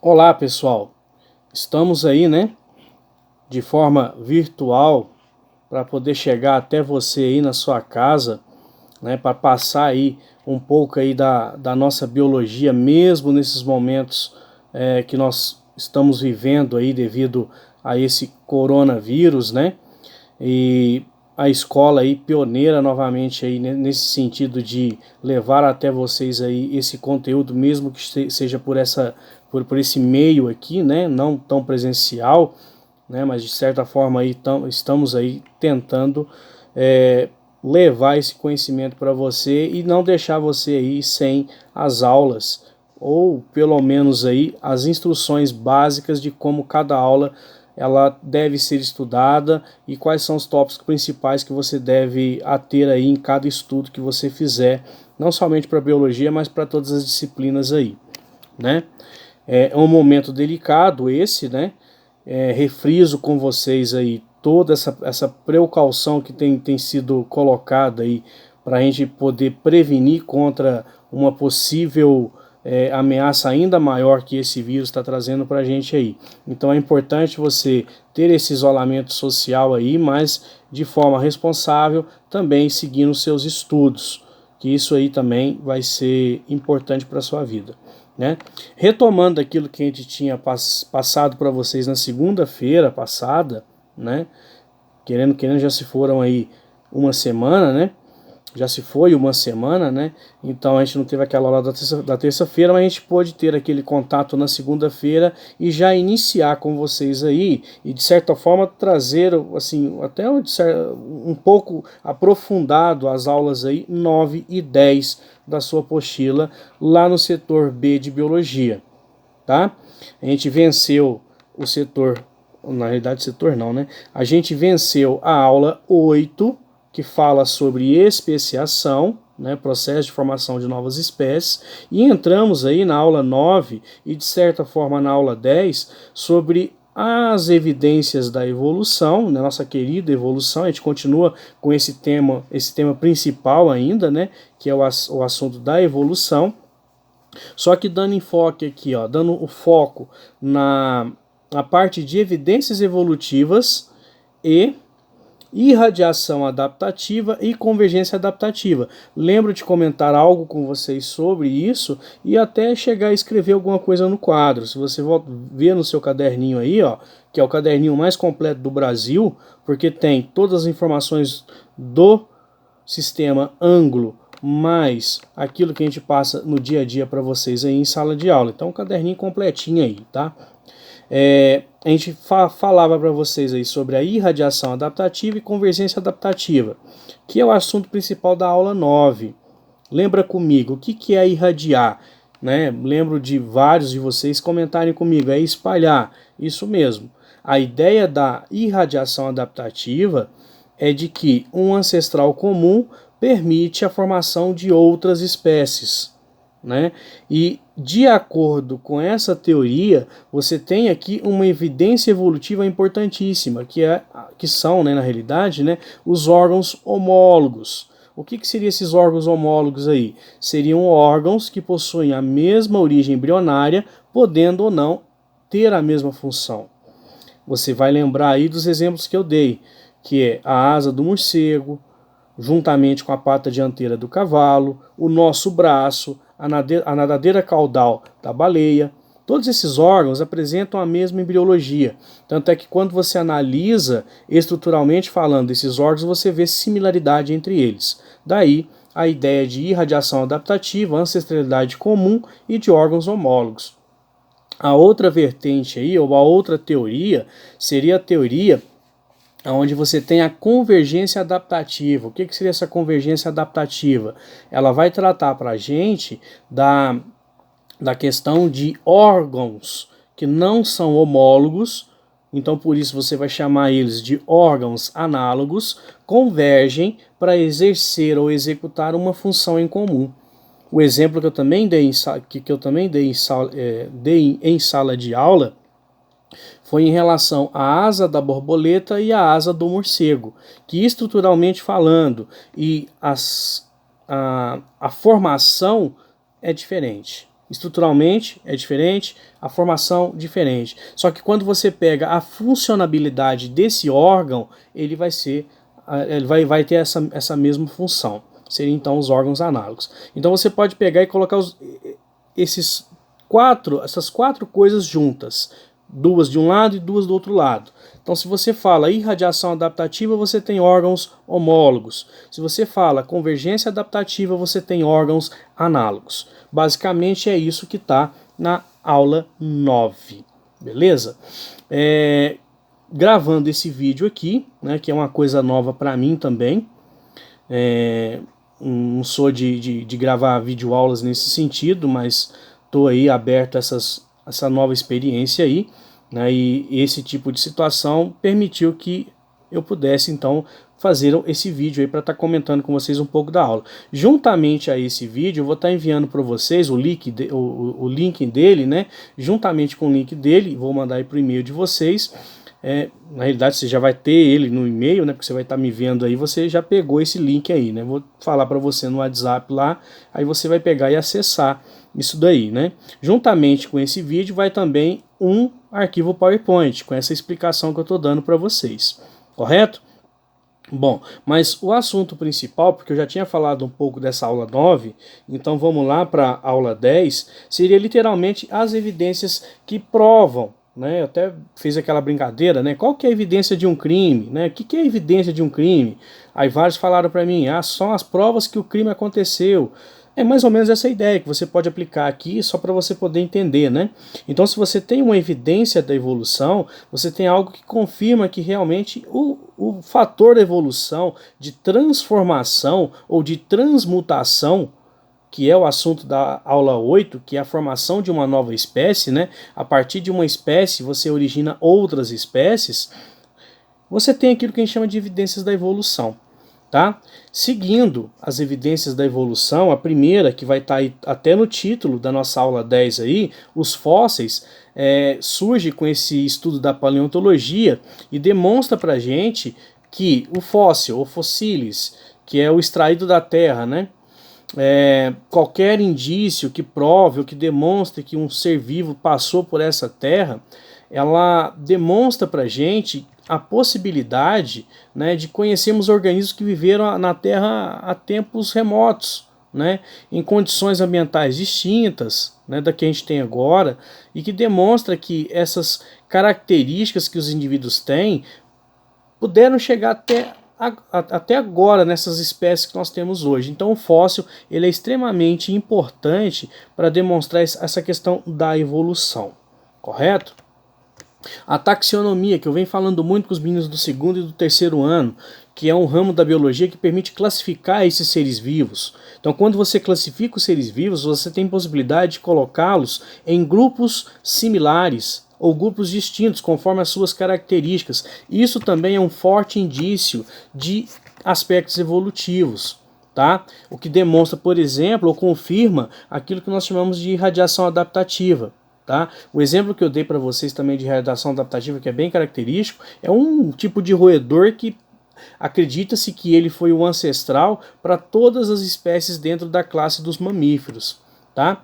Olá, pessoal. Estamos aí, né, de forma virtual para poder chegar até você aí na sua casa, né, para passar aí um pouco aí da nossa biologia, mesmo nesses momentos que nós estamos vivendo aí devido a esse coronavírus, né? E a escola aí pioneira novamente aí nesse sentido de levar até vocês aí esse conteúdo, mesmo que seja por esse meio aqui, né, não tão presencial, né, mas de certa forma aí estamos aí tentando é, levar esse conhecimento para você e não deixar você aí sem as aulas, ou pelo menos aí as instruções básicas de como cada aula ela deve ser estudada e quais são os tópicos principais que você deve ater aí em cada estudo que você fizer, não somente para biologia, mas para todas as disciplinas aí, né? É um momento delicado esse, né? Refriso com vocês aí toda essa precaução que tem sido colocada aí para a gente poder prevenir contra uma possível ameaça ainda maior que esse vírus está trazendo para a gente aí. Então é importante você ter esse isolamento social aí, mas de forma responsável, também seguindo os seus estudos, que isso aí também vai ser importante para a sua vida. Né? Retomando aquilo que a gente tinha passado para vocês na segunda-feira passada, né? Querendo, já se foram aí uma semana, né? Já se foi uma semana, né? Então a gente não teve aquela aula da terça-feira, mas a gente pôde ter aquele contato na segunda-feira e já iniciar com vocês aí e de certa forma trazer, assim, até um pouco aprofundado as aulas aí 9 e 10 da sua apostila lá no setor B de biologia, tá? A gente venceu o setor, na realidade setor não, né? A gente venceu a aula 8, que fala sobre especiação, né, processo de formação de novas espécies, e entramos aí na aula 9 e de certa forma na aula 10 sobre as evidências da evolução, né, nossa querida evolução. A gente continua com esse tema principal ainda, né, que é o assunto da evolução. Só que dando enfoque aqui, ó, dando o foco na parte de evidências evolutivas e irradiação adaptativa e convergência adaptativa. Lembro de comentar algo com vocês sobre isso e até chegar a escrever alguma coisa no quadro. Se você ver no seu caderninho aí, ó, que é o caderninho mais completo do Brasil, porque tem todas as informações do sistema ângulo mais aquilo que a gente passa no dia a dia para vocês aí em sala de aula. Então, um caderninho completinho aí, tá? A gente falava para vocês aí sobre a irradiação adaptativa e convergência adaptativa, que é o assunto principal da aula 9. Lembra comigo, o que é irradiar? Né? Lembro de vários de vocês comentarem comigo, é espalhar. Isso mesmo. A ideia da irradiação adaptativa é de que um ancestral comum permite a formação de outras espécies, né? E de acordo com essa teoria, você tem aqui uma evidência evolutiva importantíssima, que são, né, na realidade, né, os órgãos homólogos. O que seriam esses órgãos homólogos aí? Seriam órgãos que possuem a mesma origem embrionária, podendo ou não ter a mesma função. Você vai lembrar aí dos exemplos que eu dei, que é a asa do morcego, juntamente com a pata dianteira do cavalo, o nosso braço, a nadadeira caudal da baleia. Todos esses órgãos apresentam a mesma embriologia. Tanto é que quando você analisa estruturalmente falando esses órgãos, você vê similaridade entre eles. Daí a ideia de irradiação adaptativa, ancestralidade comum e de órgãos homólogos. A outra vertente aí, ou a outra teoria, seria a teoria onde você tem a convergência adaptativa. O que seria essa convergência adaptativa? Ela vai tratar para a gente da questão de órgãos que não são homólogos, então por isso você vai chamar eles de órgãos análogos, convergem para exercer ou executar uma função em comum. O exemplo que eu também dei em sala de aula foi em relação à asa da borboleta e à asa do morcego, que estruturalmente falando e a formação é diferente. estruturalmente é diferente, a formação diferente. Só que quando você pega a funcionabilidade desse órgão, ele vai ter essa mesma função. Seriam então os órgãos análogos. Então você pode pegar e colocar essas quatro coisas juntas, duas de um lado e duas do outro lado. Então, se você fala irradiação adaptativa, você tem órgãos homólogos. Se você fala convergência adaptativa, você tem órgãos análogos. Basicamente é isso que está na aula 9, beleza? Gravando esse vídeo aqui, né, que é uma coisa nova para mim também. Não sou de gravar videoaulas nesse sentido, mas estou aí aberto a essa nova experiência aí, né, e esse tipo de situação permitiu que eu pudesse então fazer esse vídeo aí para estar comentando com vocês um pouco da aula. Juntamente a esse vídeo eu vou estar enviando para vocês o link dele, né, juntamente com o link dele, vou mandar aí para o e-mail de vocês. Na realidade você já vai ter ele no e-mail, né, porque você vai estar me vendo aí, você já pegou esse link aí, né, vou falar para você no WhatsApp lá, aí você vai pegar e acessar isso daí, né. Juntamente com esse vídeo vai também um arquivo PowerPoint, com essa explicação que eu estou dando para vocês, correto? Bom, mas o assunto principal, porque eu já tinha falado um pouco dessa aula 9, então vamos lá para a aula 10, seria literalmente as evidências que provam, né? Eu até fiz aquela brincadeira, né? Qual que é a evidência de um crime, né? O que é a evidência de um crime? Aí vários falaram para mim, são as provas que o crime aconteceu. É mais ou menos essa ideia que você pode aplicar aqui só para você poder entender, né? Então, se você tem uma evidência da evolução, você tem algo que confirma que realmente o fator da evolução, de transformação ou de transmutação, que é o assunto da aula 8, que é a formação de uma nova espécie, né? A partir de uma espécie você origina outras espécies, você tem aquilo que a gente chama de evidências da evolução. Tá? Seguindo as evidências da evolução, a primeira, que vai estar aí até no título da nossa aula 10 aí, os fósseis, surge com esse estudo da paleontologia e demonstra pra gente que o fóssil, ou fossilis, que é o extraído da terra, né? Qualquer indício que prove ou que demonstre que um ser vivo passou por essa terra, ela demonstra pra gente a possibilidade, né, de conhecermos organismos que viveram na Terra há tempos remotos, né, em condições ambientais distintas, né, da que a gente tem agora, e que demonstra que essas características que os indivíduos têm puderam chegar até agora nessas espécies que nós temos hoje. Então o fóssil ele é extremamente importante para demonstrar essa questão da evolução, correto? A taxonomia, que eu venho falando muito com os meninos do segundo e do terceiro ano, que é um ramo da biologia que permite classificar esses seres vivos. Então, quando você classifica os seres vivos, você tem possibilidade de colocá-los em grupos similares ou grupos distintos, conforme as suas características. Isso também é um forte indício de aspectos evolutivos. Tá? O que demonstra, por exemplo, ou confirma aquilo que nós chamamos de radiação adaptativa. Tá? O exemplo que eu dei para vocês também de radiação adaptativa, que é bem característico, é um tipo de roedor que acredita-se que ele foi o ancestral para todas as espécies dentro da classe dos mamíferos. Tá?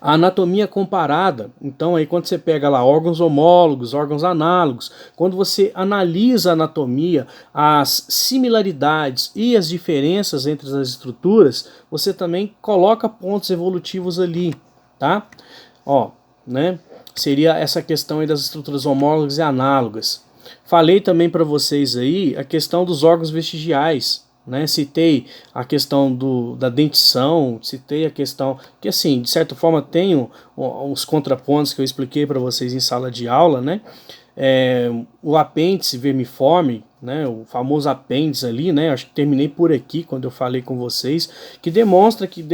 A anatomia comparada, então aí quando você pega lá órgãos homólogos, órgãos análogos, quando você analisa a anatomia, as similaridades e as diferenças entre as estruturas, você também coloca pontos evolutivos ali, tá? Né? Seria essa questão aí das estruturas homólogas e análogas. Falei também para vocês aí a questão dos órgãos vestigiais, né? Citei a questão da dentição, citei a questão que, assim, de certa forma tem os contrapontos que eu expliquei para vocês em sala de aula, né? O apêndice vermiforme, né, o famoso apêndice ali, né, acho que terminei por aqui quando eu falei com vocês, que demonstra que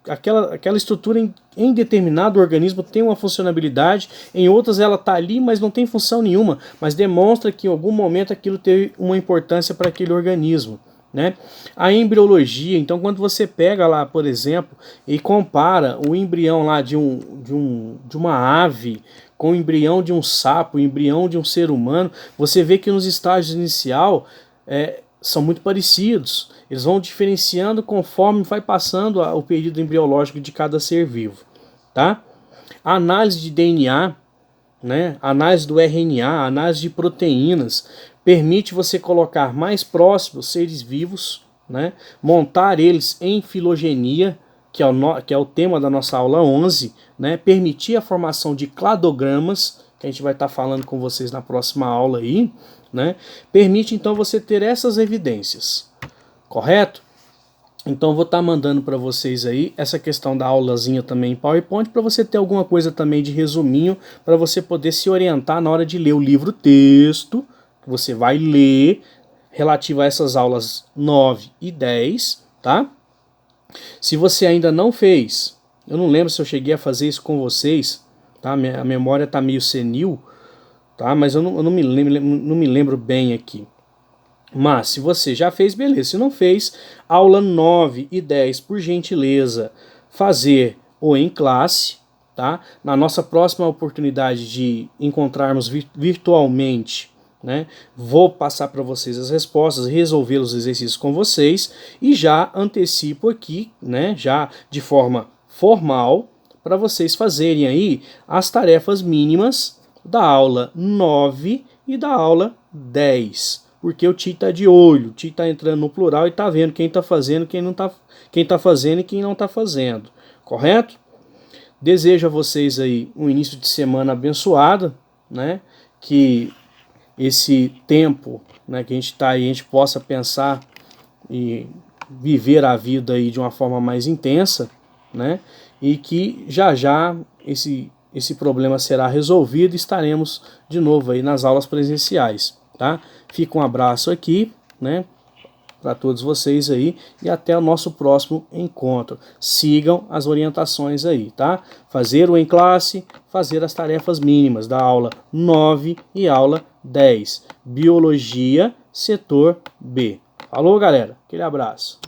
aquela estrutura em determinado organismo tem uma funcionalidade, em outras ela está ali, mas não tem função nenhuma, mas demonstra que em algum momento aquilo teve uma importância para aquele organismo. Né? A embriologia, então quando você pega lá, por exemplo, e compara o embrião lá de uma ave com o embrião de um sapo, o embrião de um ser humano, você vê que nos estágios inicial são muito parecidos. Eles vão diferenciando conforme vai passando o período embriológico de cada ser vivo. tá? A análise de DNA, né? Análise do RNA, análise de proteínas, permite você colocar mais próximos seres vivos, né? Montar eles em filogenia, que é o tema da nossa aula 11, né? Permitir a formação de cladogramas, que a gente vai estar falando com vocês na próxima aula aí, né? Permite então você ter essas evidências, correto? Então vou estar mandando para vocês aí essa questão da aulazinha também em PowerPoint, para você ter alguma coisa também de resuminho, para você poder se orientar na hora de ler o livro texto, que você vai ler, relativo a essas aulas 9 e 10, tá? Se você ainda não fez, eu não lembro se eu cheguei a fazer isso com vocês, tá? A memória está meio senil, tá? Mas eu não me lembro bem aqui. Mas se você já fez, beleza. Se não fez, aula 9 e 10, por gentileza, fazer ou em classe, tá? Na nossa próxima oportunidade de encontrarmos virtualmente, né? Vou passar para vocês as respostas, resolver os exercícios com vocês e já antecipo aqui, né? Já de forma formal, para vocês fazerem aí as tarefas mínimas da aula 9 e da aula 10. Porque o Ti está de olho, o Ti está entrando no plural e está vendo quem está fazendo, quem está fazendo e quem não está fazendo, correto? Desejo a vocês aí um início de semana abençoado, né? Que esse tempo, né, que a gente está aí, a gente possa pensar e viver a vida aí de uma forma mais intensa, né? E que já já esse problema será resolvido e estaremos de novo aí nas aulas presenciais, tá? Fica um abraço aqui, né, para todos vocês aí e até o nosso próximo encontro. Sigam as orientações aí, tá? Fazer o em classe, fazer as tarefas mínimas da aula 9 e aula 10. Biologia, setor B. Falou, galera? Aquele abraço.